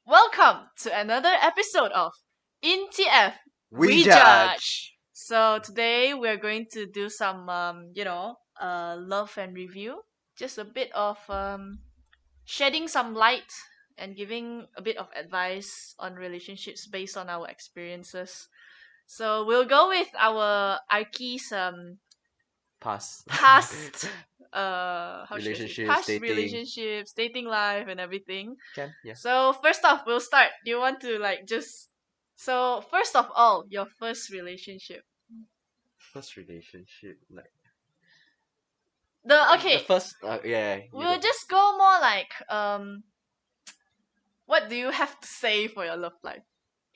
Welcome to another episode of INTF We judge. So today we're going to do some love and review. Just a bit of shedding some light and giving a bit of advice on relationships based on our experiences. So we'll go with our Arki's Pass. past how should I say, Relationships, past dating. relationships, dating life and everything. Can, yeah. So first off, we'll start. Do you want to so first of all, your first relationship. First relationship, like The the okay, first, yeah, you we'll go. just go more like what do you have to say for your love life?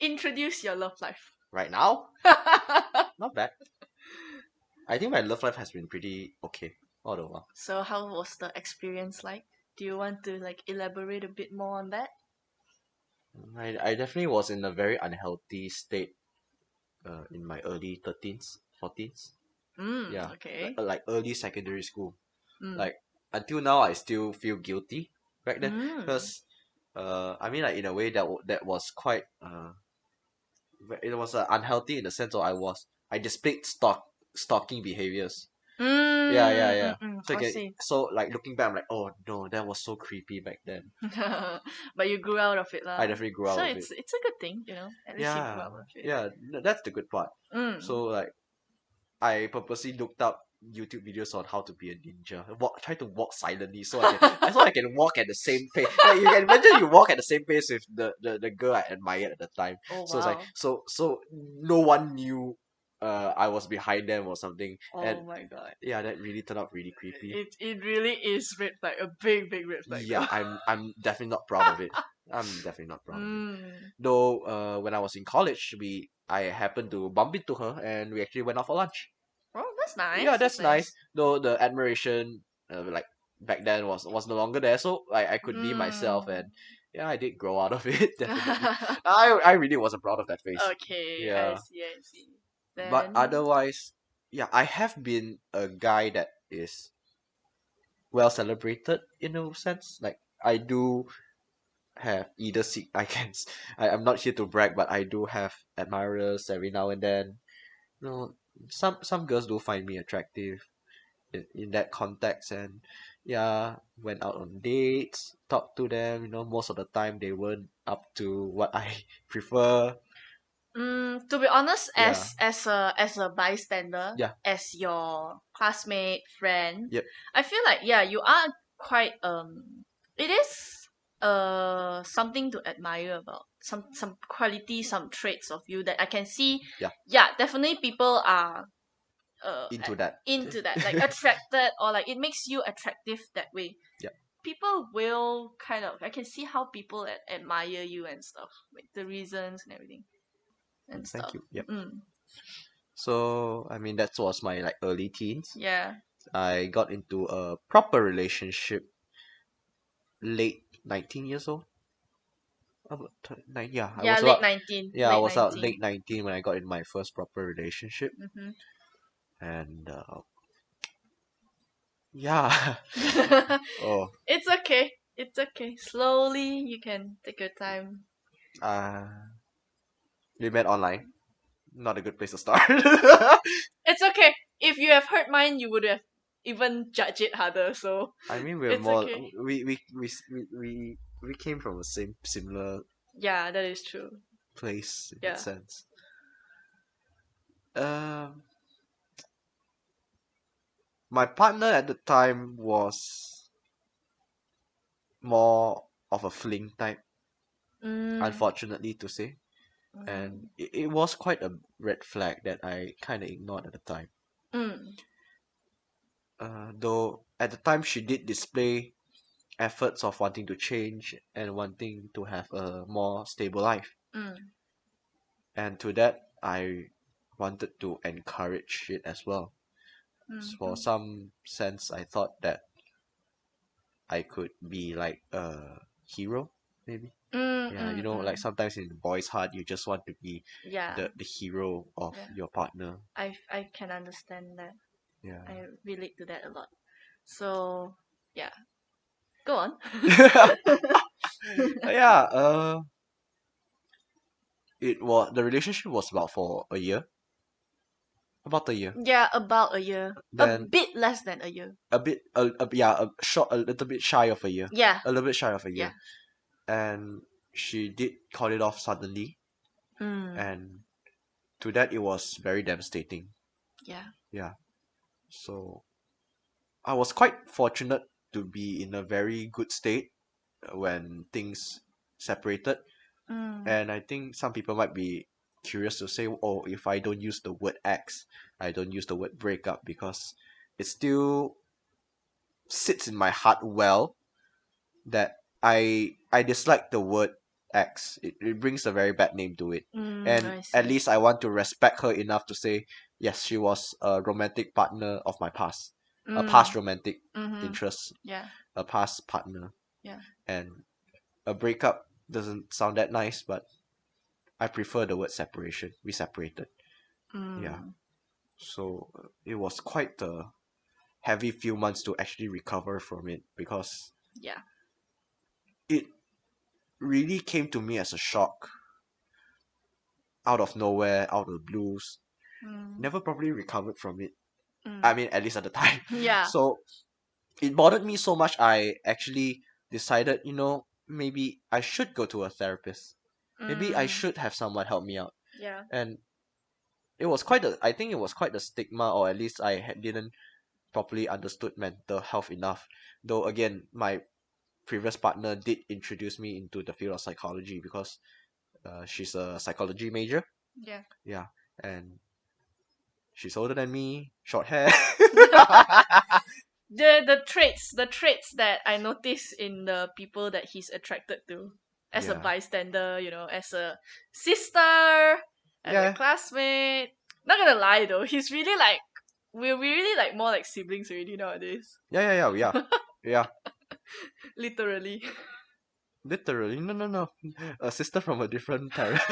Introduce your love life. Right now, not bad. I think my love life has been pretty okay all the while. So how was the experience like? Do you want to like elaborate a bit more on that? I definitely was in a very unhealthy state in my early 13s, 14s. Yeah, Okay. like early secondary school. Mm. Like until now, I still feel guilty back then Mm. because I mean, like in a way that was quite it was unhealthy in the sense of I displayed stalking behaviors. So I see. like looking back, I'm like, oh no, that was so creepy back then. But you grew out of it I lah. definitely grew So out of it. it's a good thing, you know. At least you grew Yeah, out of it. yeah, that's the good part. Mm. So like I purposely looked up YouTube videos on how to be a ninja. Try to walk silently so I can walk at the same pace. Like you can imagine you walk at the same pace with the girl I admired at the time. Oh So it's like wow. so no one knew I was behind them or something. And Oh my god. yeah, that really turned out really creepy. It really is red flag, a big red flag Yeah, though. I'm definitely not proud of it. I'm definitely not proud of it. Mm. Though when I was in college, I happened to bump into her and we actually went out for lunch. Oh, that's nice. Yeah, That's that's nice. nice. Though the admiration, like back then, was no longer there, so like I could be myself, Mm. and yeah, I did grow out of it definitely. I really wasn't proud of that face. Okay, I Yeah, see, I see. but Then otherwise, yeah, I have been a guy that is well celebrated in a sense. Like I do have either seek I can I'm not here to brag, but I do have admirers every now and then. You know, some girls do find me attractive in that context, and yeah, went out on dates, talked to them. Most of the time they weren't up to what I prefer. To be honest, Yeah, as a bystander, yeah, as your classmate friend, yep, I feel like yeah, you are quite it is something to admire about some quality, some traits of you that I can see. yeah, Yeah, definitely people are into that. into that, like attracted, or like it makes you attractive that way. Yeah, People will kind of, I can see how people admire you and stuff, like the reasons and everything and thank stuff. you. Yep. Mm. So I mean that was my like early teens. Yeah. I got into a proper relationship late 19 years old. Yeah, I Yeah, was late about 19. yeah, I Late was out 19. late 19 when I got in my first proper relationship, Mm-hmm. and yeah, oh, It's okay. It's okay. Slowly, you can take your time. uh, we met online. Not a good place to start. It's okay. If you have hurt mine, you would have even judged it harder. So I mean, we're it's more okay. we came from the same similar Yeah, that is true. place in that Yeah. sense. Um, my partner at the time was more of a fling type, Mm, unfortunately to say, and mm, it was quite a red flag that I kind of ignored at the time. mm, Though at the time she did display efforts of wanting to change and wanting to have a more stable life. mm, And to that, I wanted to encourage it as well. For mm, some sense, I thought that I could be like a hero, maybe. Yeah, like mm. sometimes in the boy's heart, you just want to be Yeah, the hero of yeah. your partner. I can understand that. Yeah. I relate to that a lot. So yeah, go on. Yeah, the relationship was about for a year, about a year. Yeah, about a year. A Then bit less than a year. a little bit shy of a year, Yeah, a little bit shy of a yeah. year, and she did call it off suddenly, Mm, and to that it was very devastating. yeah. Yeah, so I was quite fortunate to be in a very good state when things separated. Mm, And I think some people might be curious to say, oh, if I don't use the word X, I don't use the word breakup because it still sits in my heart well that I dislike the word X. It brings a very bad name to it. And I at see. least I want to respect her enough to say, yes, she was a romantic partner of my past. A past Mm, romantic mm-hmm. interest, Yeah, a past partner. yeah. And a breakup doesn't sound that nice, but I prefer the word separation. We separated. Yeah. Mm, So it was quite a heavy few months to actually recover from it because yeah. it really came to me as a shock out of nowhere, out of the blues. Mm, Never properly recovered from it. I mm. mean, at least at the time. Yeah. So it bothered me so much, I actually decided, maybe I should go to a therapist. Maybe I Mm, should have someone help me out. yeah. And I think it was quite a stigma, or at least didn't properly understood mental health enough. Though again, my previous partner did introduce me into the field of psychology because she's a psychology major. Yeah. Yeah, and she's older than me, short hair. The traits that I notice in the people that he's attracted to, as a Yeah, bystander, as a sister, as a yeah, classmate. Not gonna lie though, he's really like we're really like more like siblings already nowadays. yeah. Yeah, Literally. literally. No, no, no. A sister from a different parent.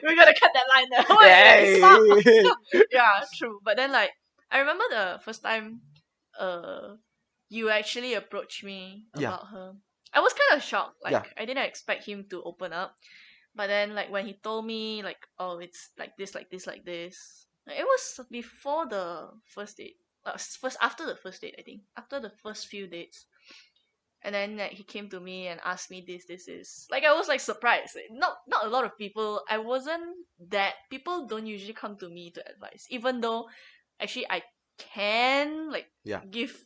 We're gonna cut that line there. Wait, stop. Hey! Yeah, true. But then like I remember the first time uh you actually approached me Yeah, about her. I was kind of shocked. yeah. Like I didn't expect him to open up. But then like when he told me like, oh, it's like this, like this, like this. It was before the first date. First after the first date, I think. After the first few dates. And then like, he came to me and asked me this is like I was like surprised. Like, not a lot of people. I wasn't that people don't usually come to me to advise, even though actually I can like Yeah, give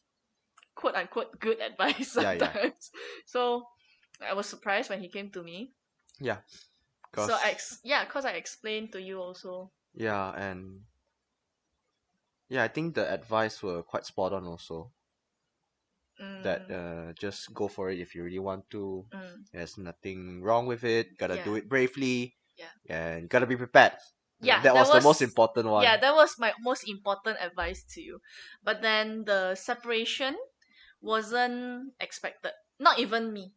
quote unquote good advice yeah. sometimes. So I was surprised when he came to me. Yeah, So cause yeah, cause I explained to you also. yeah, and yeah, I think the advice were quite spot on also. That Mm, just go for it if you really want to. mm, There's nothing wrong with it. Gotta yeah, do it bravely, yeah, and gotta be prepared. yeah. That was the most important Yeah, one. that was my most important advice to you. But then the separation wasn't expected. Not even me.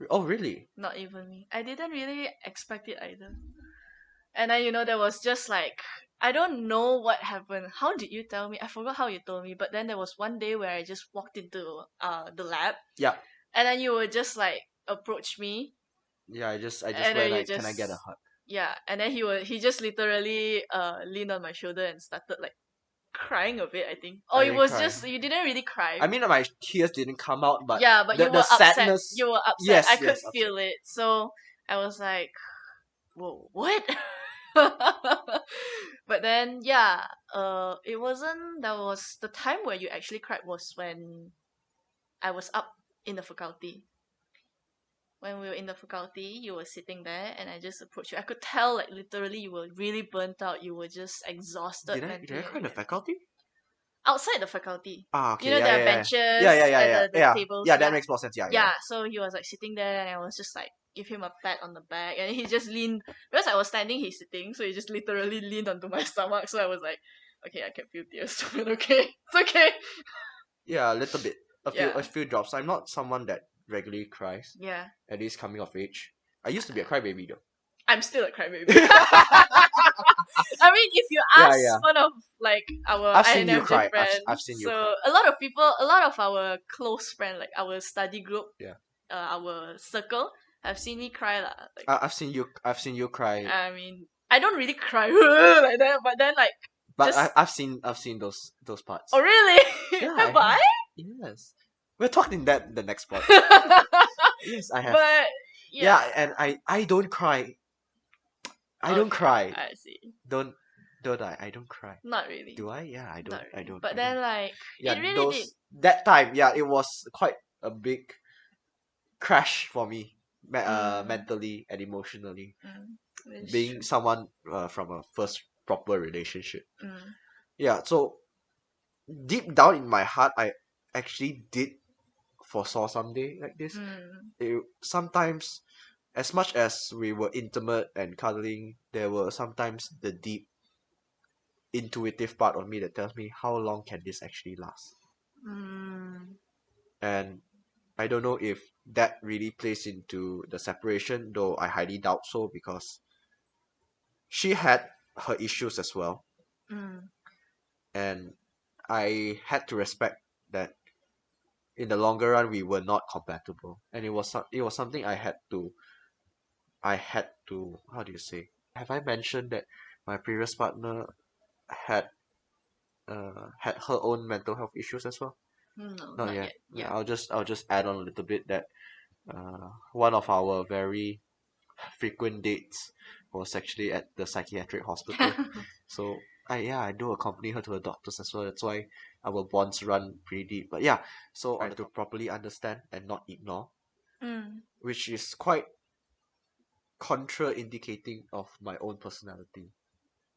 Oh, really? Not even me. I didn't really expect it either. And then there was just like I don't know what happened. How did you tell me? I forgot how you told me. But then there was one day where I just walked into the lab, Yeah, and then you would just like approach me, yeah. I just and then went you like, can I get a just hug? yeah, and then he just literally leaned on my shoulder and started like crying a bit. I think. Or I it didn't was cry. just you didn't really cry. I mean, my tears didn't come out, but Yeah, but the you the were upset. sadness. You were upset. I Yes, could yes, upset. feel it. So I was like, whoa, what? But then yeah, it wasn't. That was the time where you actually cried was when I was up in the faculty. When we were in the faculty, you were sitting there, and I just approached you. I could tell, like literally, you were really burnt out. You were just exhausted Did I mentally cry in and the faculty? outside the faculty. Ah, okay, yeah, There are yeah, yeah, yeah, benches yeah, yeah, and yeah, the yeah, tables. yeah. That Yeah, makes more sense. Yeah, yeah, yeah. So he was like sitting there, and I was just like give him a pat on the back, and he just leaned because I was standing, he's sitting, so he just literally leaned onto my stomach. So I was like, okay, I can feel tears, but okay, it's okay. yeah. A little bit, a Yeah, few drops. I'm not someone that regularly cries. yeah. At least coming of age. I used to be a crybaby though. I'm still a crybaby. I mean, if you Yeah, ask yeah. one of like our I've seen you INFJ cry. I've friends, seen you so cry. a lot of our close friends, like our study group, Yeah. our circle, have seen me cry lah. Like, I've seen you cry, I mean, I don't really cry like that, but then like but just I've seen those parts. oh really? Yeah, Have I? Yes, we're talking that the next part. Yes, I have. But Yeah, yeah, and I don't cry. I don't okay, cry. I see. Don't don't I don't cry. Not really, Do I? Yeah, not really. I But don't. then like Yeah, it really did. those that time, yeah, it was quite a big crash for me, Mm, mentally and emotionally, that's being true. someone from a first proper relationship. Mm, Yeah, so deep down in my heart, I actually did foresaw someday like this. mm, Sometimes, as much as we were intimate and cuddling, there were sometimes the deep intuitive part of me that tells me how long can this actually last. mm, And I don't know if that really plays into the separation, though I highly doubt so because she had her issues as well, mm. and I had to respect that in the longer run we were not compatible, and it was something I had to, how do you say? Have I mentioned that my previous partner had had her own mental health issues as well? No, Not not yet. yet. Yeah. I'll just add on a little bit that one of our very frequent dates was actually at the psychiatric hospital. So I do accompany her to the doctors as well. That's why our bonds run pretty deep. But yeah, so I have to properly understand and not ignore, Mm, which is quite contra-indicating of my own personality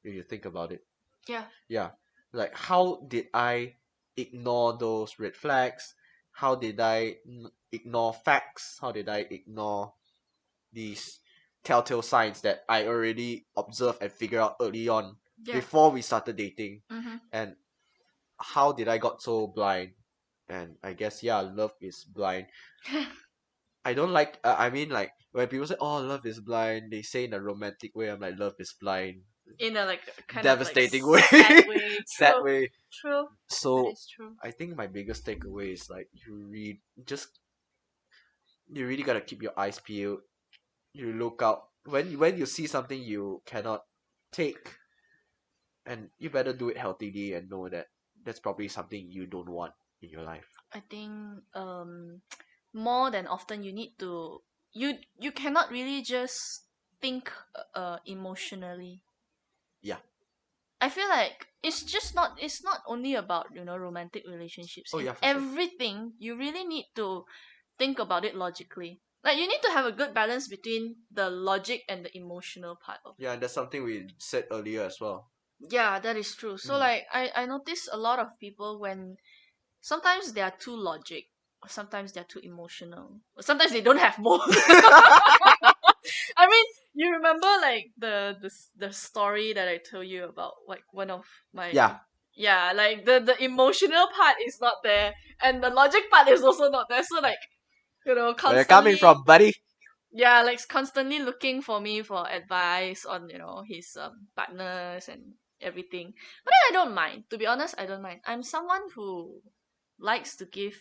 if you think about it. yeah. Yeah, like how did I ignore those red flags? How did I ignore facts? How did I ignore these telltale signs that I already observed and figured out early on Yeah. before we started dating? Mm-hmm. And how did I got so blind? And I guess yeah, love is blind. I don't like. I mean, like when people say, "Oh, love is blind," they say in a romantic way. I'm like, "Love is blind," In a like kind of like devastating way, sad way. sad True. way. True. That So is true. I think my biggest takeaway is like just you really gotta keep your eyes peeled. You look out when you see something you cannot take, and you better do it healthily and know that that's probably something you don't want in your life. I think more than often you need to you cannot really just think emotionally. Yeah. I feel like it's not only about, romantic relationships. Oh In yeah, for sure. everything, you really need to think about it logically. Like you need to have a good balance between the logic and the emotional part of it. Yeah, and that's something we said earlier as well. Yeah, that is true. So Mm. like I notice a lot of people when sometimes they are too logic, or sometimes they're too emotional, or sometimes they don't have both. I mean, you remember like the story that I told you about, like one of my, Yeah, yeah, like the emotional part is not there, and the logic part is also not there. So like, where you're coming constantly, from, buddy. yeah, like constantly looking for me for advice on, his partners and everything. But then I don't mind. To be honest, I don't mind. I'm someone who likes to give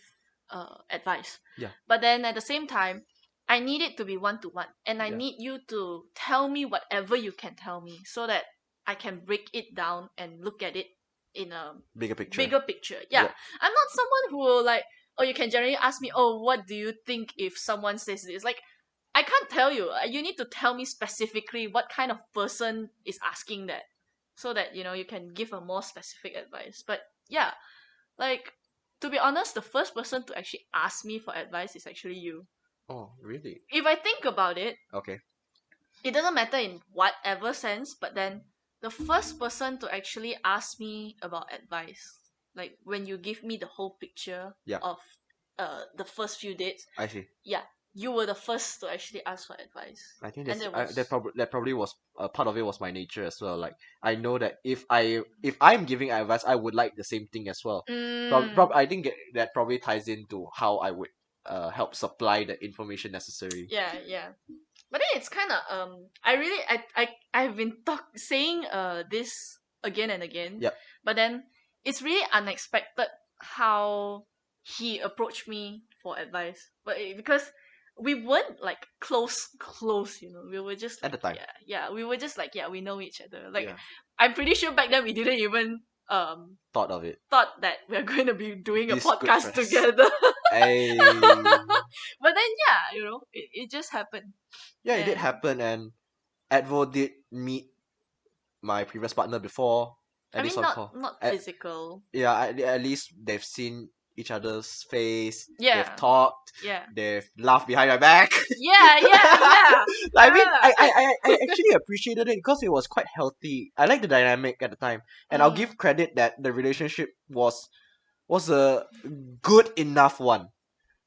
advice. Yeah, But then at the same time, I need it to be one to one, and I yeah. need you to tell me whatever you can tell me so that I can break it down and look at it in a Bigger picture. bigger picture. Yeah, Yep. I'm not someone who will like, oh, you can generally ask me, oh, what do you think if someone says this? Like, I can't tell you. You need to tell me specifically what kind of person is asking that, so that you can give a more specific advice. But yeah, like, to be honest, the first person to actually ask me for advice is actually you. Oh, really? If I think about it, Okay. it doesn't matter in whatever sense, but then the first person to actually ask me about advice, like when you give me the whole picture Yeah, of the first few dates, I see. yeah, you were the first to actually ask for advice. I think And it was that probably was part of it was my nature as well. Like I know that if I'm giving advice, I would like the same thing as well. mm, I think that probably ties into how I would help supply the information necessary. yeah, yeah. But then it's kind of I really I've been saying this again and again, Yep. but then it's really unexpected how he approached me for advice. But because we weren't like close, you know. We were just At like, the time. yeah, we were just like, yeah, we know each other. Like, Yeah. I'm pretty sure back then we didn't even Thought of it. thought that we're going to be doing a This good podcast friends. together. I But then, yeah, you know, it just happened. Yeah, it did And happen, and Advo did meet my previous partner before, I at least mean, on not call. not At, physical. yeah, at least they've seen each other's face, they've Yeah, talked, yeah, they've laughed behind my back. yeah, yeah, yeah. I I mean, remember. I actually appreciated it because it was quite healthy. I like the dynamic at the time, and I'll Mm, give credit that the relationship was a good enough one.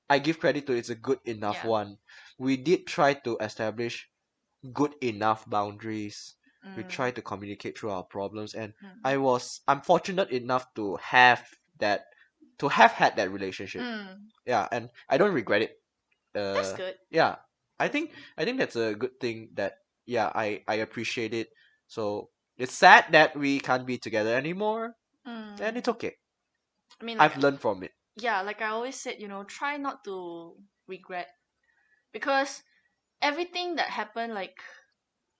I give credit to it's a good enough yeah. one. We did try to establish good enough boundaries. We Mm, try to communicate through our problems, and mm, I'm fortunate enough to that have had that relationship. mm. Yeah, and I don't regret it. That's good. Yeah, I think that's a good thing that yeah, I appreciate it. So it's sad that we can't be together anymore, and Mm. it's okay. I mean, like, I've learned from it. yeah, like I always said, you know, try not to regret, because everything that happened, like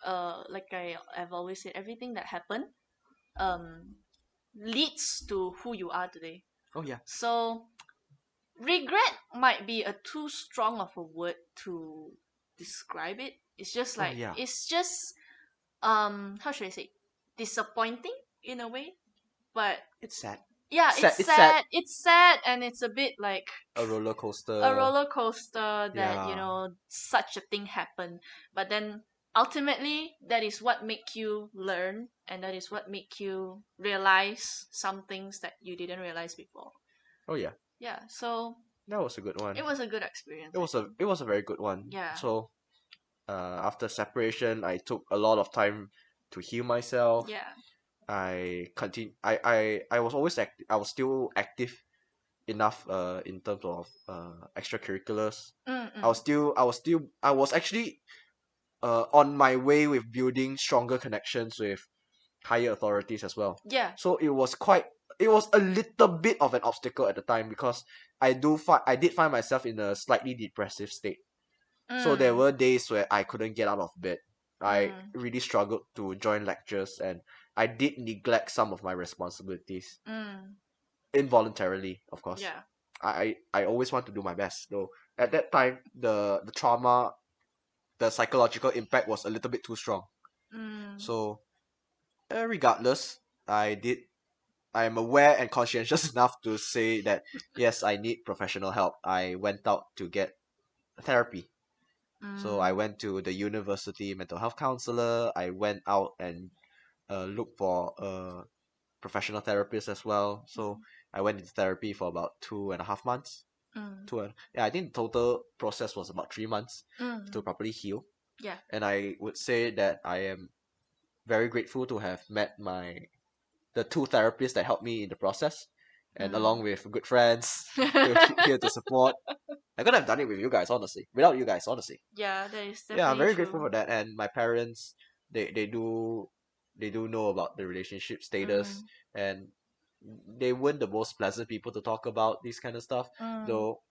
I've always said, everything that happened, um, leads to who you are today. Oh yeah. So regret might be a too strong of a word to describe it. It's just Oh like, yeah. it's just how should I say, disappointing in a way. But It's sad. yeah, Sad. It's sad. it's sad, and it's a bit like A roller a coaster. roller coaster that, you Yeah. know, such a thing happened. But then ultimately, that is what make you learn, and that is what make you realize some things that you didn't realize before. Oh yeah. Yeah, so That was a good one. it was a good experience, I think. It was a very good one. Yeah, So after separation, I took a lot of time to heal myself. yeah. I was always I was still active enough in terms of extracurriculars. Mm-mm. I was actually on my way with building stronger connections with higher authorities as well. Yeah. So it was a little bit of an obstacle at the time because I did find myself in a slightly depressive state. So there Mm. were days where I couldn't get out of bed. I Mm. really struggled to join lectures, and I did neglect some of my responsibilities Mm. involuntarily, of course. Yeah. I always want to do my best. Though at that time the trauma, the psychological impact was a little bit too strong. Mm. So regardless, I am aware and conscientious enough to say that yes, I need professional help. I went out to get therapy. So I Mm. went to the university mental health counselor. I went out and looked for a professional therapist as well. So I went into therapy for about 2.5 months. Mm. Yeah, I think the total process was about 3 months to Mm. properly heal. Yeah. And I would say that I am very grateful to have met the two therapists that helped me in the process, and along Mm. with good friends here to support. I couldn't have done it with you guys, honestly. Without you guys, honestly. Yeah, that is Yeah, I'm definitely very grateful true. for that. And my parents, they do know about the relationship status, Mm. and they weren't the most pleasant people to talk about this kind of stuff. Mm. Though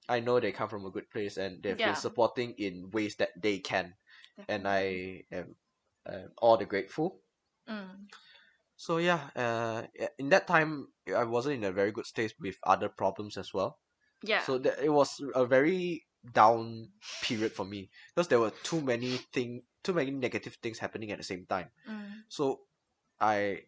I know they come from a good place and they've been Yeah, supporting in ways that they can, and definitely. I am all the grateful. Mm. So yeah, in that time I wasn't in a very good state with other problems as well. Yeah. So that it was a very down period for me because there were too many negative things happening at the same time. Mm. So I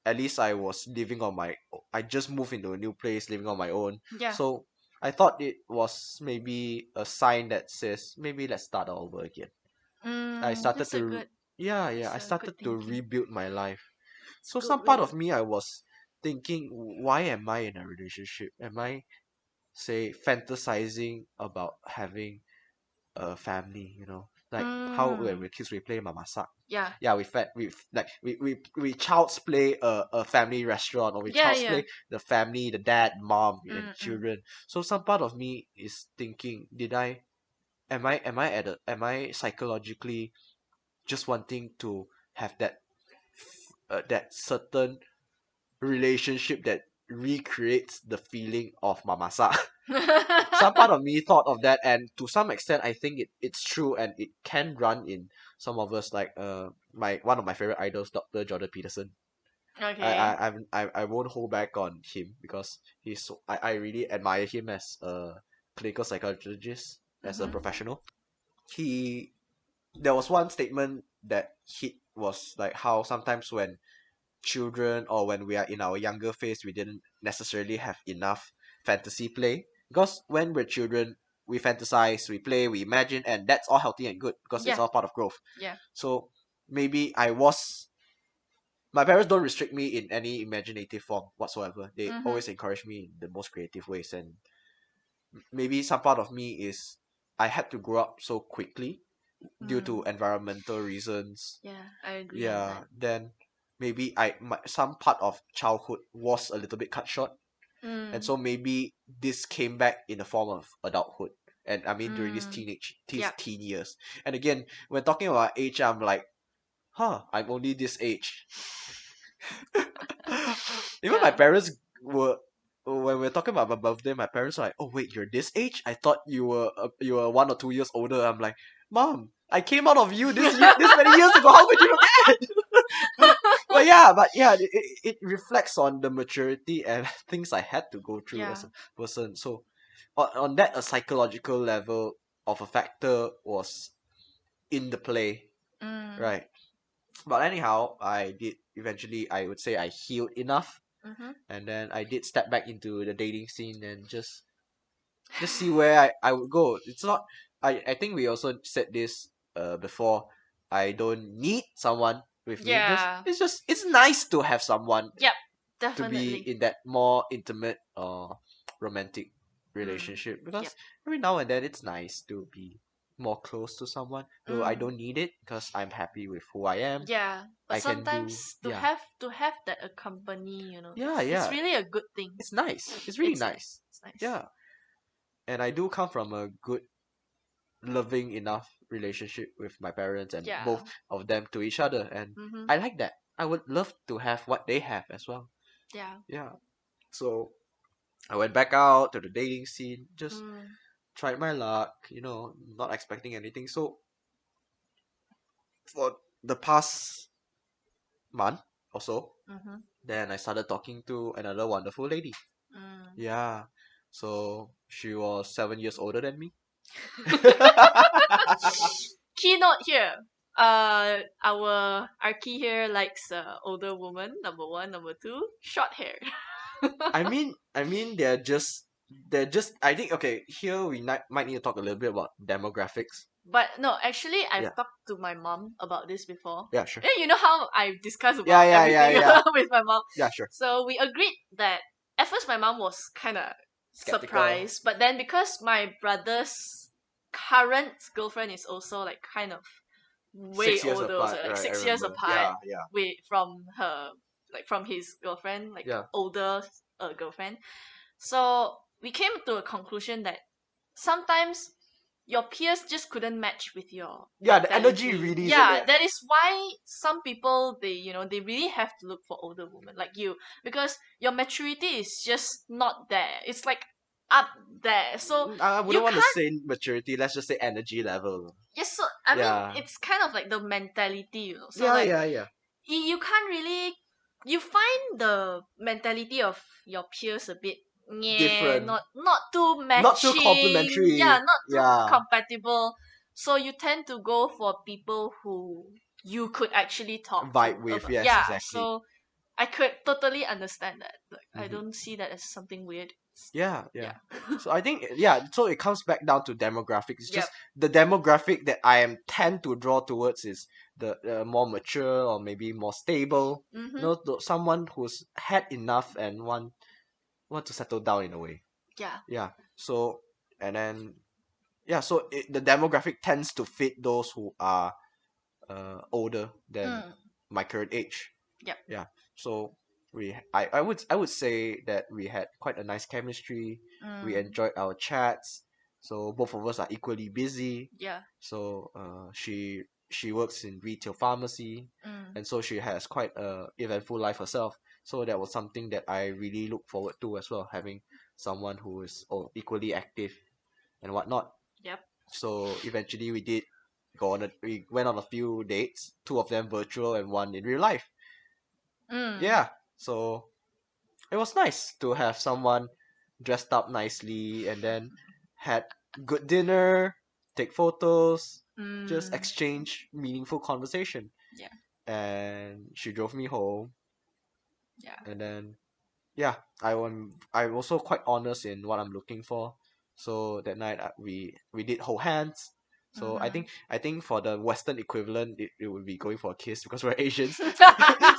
at least I was living on my I just moved into a new place, living on my own. Yeah. So I thought it was maybe a sign that says maybe let's start all over again. I Mm. started That's a to good. yeah, That's I a good started to thinking. rebuild my life. It's a So good some part way. of me I was thinking, why am I in a relationship? Am I say fantasizing about having a family? You know, like how when Mm. we kids we play mamasak. Yeah. Yeah, we child's play a family restaurant, or we Yeah. child's Yeah. play the family, the dad, mom, and Mm. Mm. children. So some part of me is thinking, did I am I psychologically just wanting to have that certain relationship that recreates the feeling of mamasa? Some part of me thought of that, and to some extent, I think it's true, and it can run in some of us. Like my one of my favorite idols, Dr. Jordan Peterson. Okay. I won't hold back on him because I really admire him as a clinical psychologist, as a Mm-hmm. professional. He There was one statement that hit, was like how sometimes when children, or when we are in our younger phase, we didn't necessarily have enough fantasy play, because when we're children, we fantasize, we play, we imagine, and that's all healthy and good because it's Yeah. all part of growth. Yeah. So maybe my parents don't restrict me in any imaginative form whatsoever. They Mm-hmm. always encourage me in the most creative ways, and maybe some part of me is I had to grow up so quickly due to Mm. environmental reasons. Yeah, I agree on Yeah, that. then maybe some part of childhood was a little bit cut short, and Mm. so maybe this came back in the form of adulthood. And I mean during Mm. these Yep. teen years. And again, when talking about age, I'm like, I'm only this age. Even my Yeah. parents were, when we're talking about my birthday, my parents were like, "Oh wait, you're this age? I thought you were 1 or 2 years older." I'm like, "Mom, I came out of you this many years ago. How could you forget?" But yeah, it reflects on the maturity and things I had to go through as Yeah. a person. So on that, a psychological level of a factor was in the play, Mm. right? But anyhow, I did eventually, I would say, I healed enough, Mm-hmm. and then I did step back into the dating scene and just see where I would go. It's not, I think we also said this before. I don't need someone with me. Yeah. It's nice to have someone Yep. to be Definitely. in that more intimate or romantic Mm. relationship, Yep. because every now and then it's nice to be more close to someone. Though I Mm. don't need it because I'm happy with who I am. Yeah. But I can do, sometimes yeah, to have that accompany, yeah, it's yeah. really a good thing. It's nice. It's really It's nice. nice. It's nice. Yeah, and I do come from a good, loving enough relationship with my parents, and both Yeah. of them to each other, and Mm-hmm. I like that. I would love to have what they have as well. Yeah. Yeah. So I went back out to the dating scene, just Mm. tried my luck, not expecting anything. So for the past month or so, Mm-hmm. then I started talking to another wonderful lady. Mm. Yeah. So she was 7 years older than me. Keynote here. Our key here likes older woman. Number one, number two, short hair. I mean, they're just. I think, okay. Here we might need to talk a little bit about demographics. But no, actually, I've Yeah. talked to my mom about this before. Yeah. Sure. Yeah, you know how I discuss Yeah. about Yeah. Yeah. everything Yeah. with my mom. Yeah. Sure. So we agreed that at first my mom was kind of Skeptical. surprised, but then because my brother's current girlfriend is also like kind of way 6 years older, also apart, like right? I 6 years remember. apart, Yeah. Yeah. with from her, like from his girlfriend, like Yeah. older girlfriend. So we came to a conclusion that sometimes your peers just couldn't match with your Yeah. The energy mentality. really isn't Yeah, there. that is why some people, they really have to look for older women like you, because your maturity is just not there. It's like up there. So I you wouldn't want to can't. say maturity. Let's just say energy level. Yes, so I mean Yeah. it's kind of like the mentality, so Yeah. like Yeah. Yeah. you can't really, you find the mentality of your peers a bit, yeah, Different. not too Not too matching, yeah, complimentary. not too Yeah. compatible. So you tend to go for people who you could actually talk Vibe to with. about. Yes. Yeah, Exactly. so I could totally understand that. Like, I Mm-hmm. don't see that as something weird. Yeah, yeah. Yeah. So I think, yeah, so it comes back down to demographics. It's Yep. just the demographic that I am tend to draw towards is the more mature, or maybe more stable. Mm-hmm. Someone who's had enough and want to settle down in a way. Yeah. Yeah. So, and then, yeah, so the demographic tends to fit those who are older than Mm. my current age. Yep. Yeah. So I would say that we had quite a nice chemistry. We Mm. enjoyed our chats. So both of us are equally busy. Yeah. So she works in retail pharmacy, Mm. and so she has quite a eventful life herself. So that was something that I really look forward to as well, having someone who is equally active and whatnot. Yep. So eventually we went on a few dates, two of them virtual and one in real life. Mm. Yeah. So it was nice to have someone dressed up nicely and then had good dinner, take photos, just Mm. exchange meaningful conversation. Yeah. And she drove me home, Yeah. and then yeah, I'm also quite honest in what I'm looking for. So that night we did hold hands. So I Mm-hmm. think I think for the Western equivalent, it would be going for a kiss because we're Asians.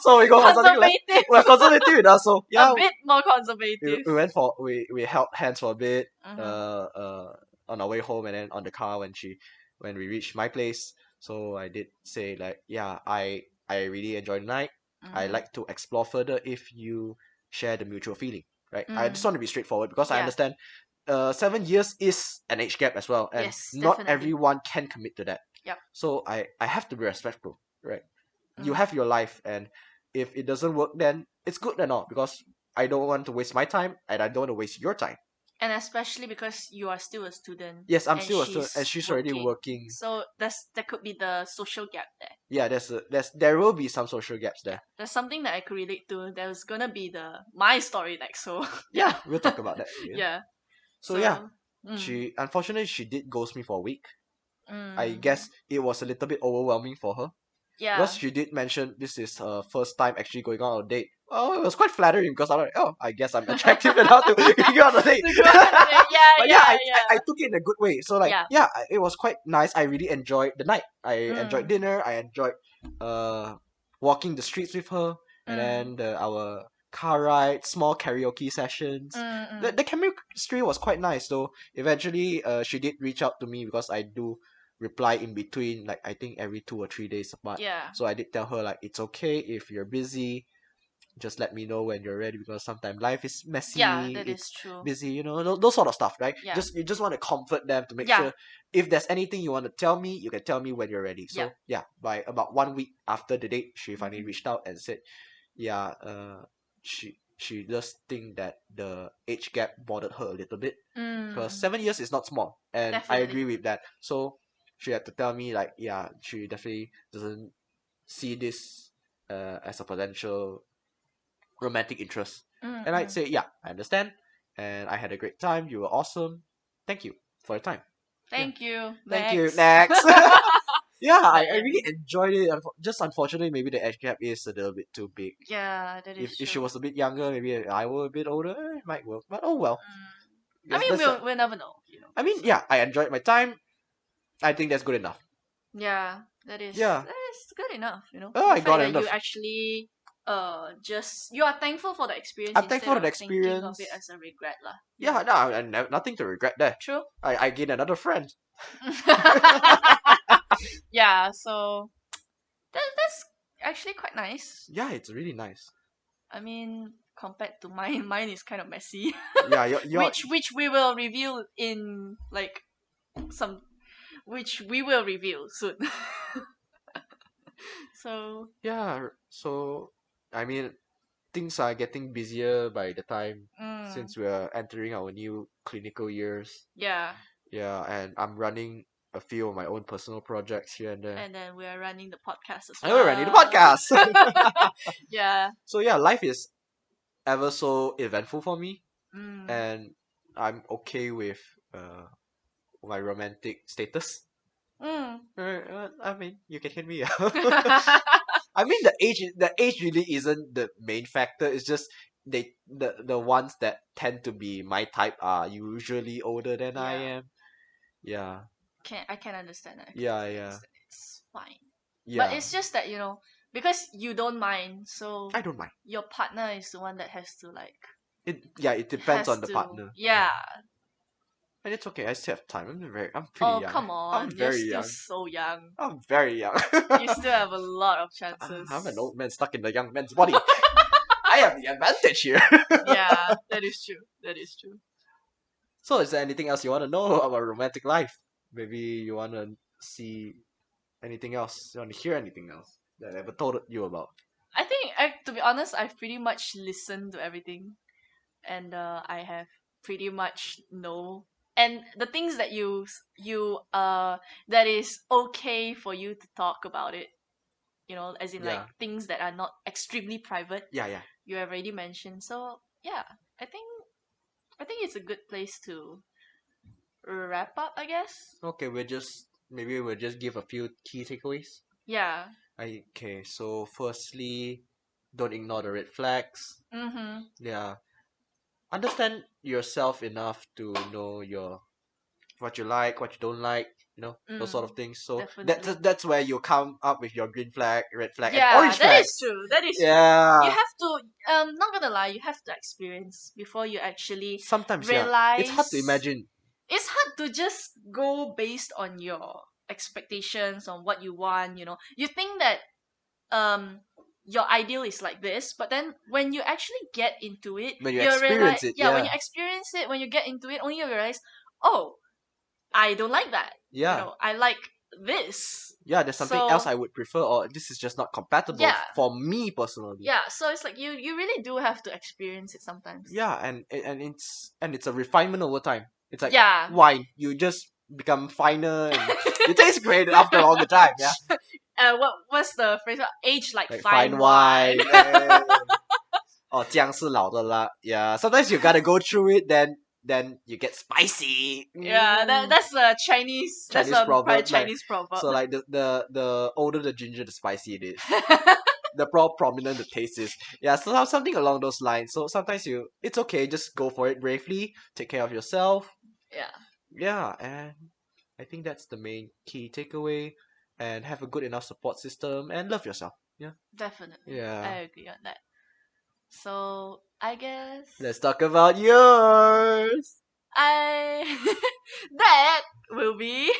So we go for something like Conservative. we're conservative enough. So A yeah, bit more we, conservative. we went for we held hands for a bit Mm-hmm. on our way home, and then on the car when we reached my place. So I did say like, yeah, I really enjoyed the night. I Mm-hmm. like to explore further if you share the mutual feeling, right? I just Mm. want to be straightforward because I Yeah. understand 7 years is an age gap as well, and Yes, not definitely. everyone can commit to that. Yep. So I have to be respectful, right? You Mm. have your life, and if it doesn't work, then it's good and all because I don't want to waste my time and I don't want to waste your time. And especially because you are still a student Yes, I'm and still a student and she's she's already working. working. So that could be the social gap there. Yeah, there will be some social gaps Yeah. there. There's something that I could relate to. There's gonna be my story next, so yeah. Yeah, we'll talk about that. Yeah. Yeah. So yeah, So mm, she unfortunately she did ghost me for a week. I mm, guess it was a little bit overwhelming for her because yeah. she did mention this is her first time actually going on a date. Oh, it was quite flattering because I'm like, oh, I guess I'm attractive enough to go on a date. To go on a date. Yeah, But yeah, yeah, I yeah. took it in a good way. So like, Yeah. yeah, it was quite nice. I really enjoyed the night. I enjoyed Mm, dinner. I enjoyed uh walking the streets with her, and mm, then our car ride, small karaoke sessions. The mm, the chemistry was quite nice. So eventually, she did reach out to me because I do reply in between, like I think every 2 or 3 days apart. yeah. So I did tell her like it's okay if you're busy, just let me know when you're ready because sometimes life is Yeah, messy, that is it's true. busy, those sort of stuff, right? Yeah. Just you just want to comfort them to make Yeah. sure if there's anything you want to tell me, you can tell me when you're ready. Yeah. So yeah, by about 1 week after the date, she finally Mm, reached out and said, yeah, she just think that the age gap bothered her a little bit because mm, 7 years is not small, and I definitely. agree with that. So she had to tell me like, yeah, she definitely doesn't see this as a potential romantic interest. Mm, And I'd mm. say, yeah, I understand. And I had a great time. You were awesome. Thank you for your time. Yeah. Thank you. Thank you. Next. Next. Yeah, But I yeah. really enjoyed it. Just unfortunately, maybe the age gap is a little bit too big. Yeah, that is If she true. was a bit younger, maybe I were a bit older, it might work. But oh well. I Yes, mean, that's. we'll never know. I mean, So yeah, I enjoyed my time. I think that's good enough. yeah, Yeah. that is good enough. Oh, The I fact got that another. you actually just you are thankful for the experience I'm instead thankful for of the thinking of it experience. as a regret lah. Yeah, Yeah. no, nothing to regret there. True. I gained another friend. Yeah. So that's actually quite nice. Yeah, it's really nice. I mean, compared to mine, mine is kind of messy, Yeah, you're which we will reveal in like some which we will reveal soon. So yeah. So I mean, things are getting busier by the time mm, since we're entering our new clinical years. yeah, Yeah, and I'm running a few of my own personal projects here and there. and then we are running the podcast as And we're running the well. podcast. Yeah. So yeah, life is ever so eventful for me, Mm. and I'm okay with my romantic status. Mm. I mean, you can hit me up. I mean, the age really isn't the main factor. It's just the ones that tend to be my type are usually older than I Yeah. am. Yeah, I can understand that. I yeah, completely yeah, understand. It's fine. But yeah. it's just that, because you don't mind, so I don't mind. your partner is the one that has to like It depends on the partner, yeah. and it's okay. I still have time. I'm pretty Oh, young. come I'm on. You're very still young. so young. I'm very young. You still have a lot of I'm an chances. old man stuck in the young man's body. I have the advantage here. Yeah, that is true. That is true. So, is there anything else you want to know about romantic life? Maybe you want to see anything else? You want to hear anything else that I ever told you about? To be honest, I've pretty much listened to everything, and I have pretty much know, and the things that that is okay for you to talk about it, as in like Yeah. things that are not extremely private, Yeah, yeah. you have already mentioned. So yeah, I think I think it's a good place to wrap up, I guess. Okay, maybe we'll just give a few key takeaways. Yeah. Okay, so firstly, don't ignore the red flags. Mm-hmm. Yeah. Understand yourself enough to know what you like, what you don't like, those sort of Mm, things. So that's definitely. that's where you come up with your green flag, red flag, and Yeah, orange that is flags. true. That is true. You Yeah. have to not gonna lie, you have to experience before you actually Sometimes, yeah, it's hard to realize. imagine. It's hard to just go based on your expectations on what you want, You think that um your ideal is like this, but then when you actually get into it, When you you realize, experience it, yeah, when yeah. you experience it, when you get into it, only you realize, oh, I don't like that. Yeah. I like this. Yeah, there's something else So I would prefer, or this is just not compatible yeah, for me personally. yeah. So it's like you really do have to experience it sometimes. Yeah, and it's a refinement over time. It's like Yeah. wine. You just become finer and it tastes great after all the time, yeah. What's the phrase? Age like Like fine fine wine. wine. Yeah. Oh, 姜是老的辣. Yeah, sometimes you gotta go through it, then you get spicy. Yeah, that's a Chinese. That's Chinese a quite proverb, like Chinese proverb. so, like the older the ginger, the spicy it is. The more prominent the taste is. Yeah, so something along those lines. So sometimes it's okay, just go for it bravely. Take care of yourself. Yeah, Yeah, and I think that's the main key takeaway. And have a good enough support system and love yourself. Yeah. definitely. I Yeah. agree on that. So I guess Let's talk about yours. I that will be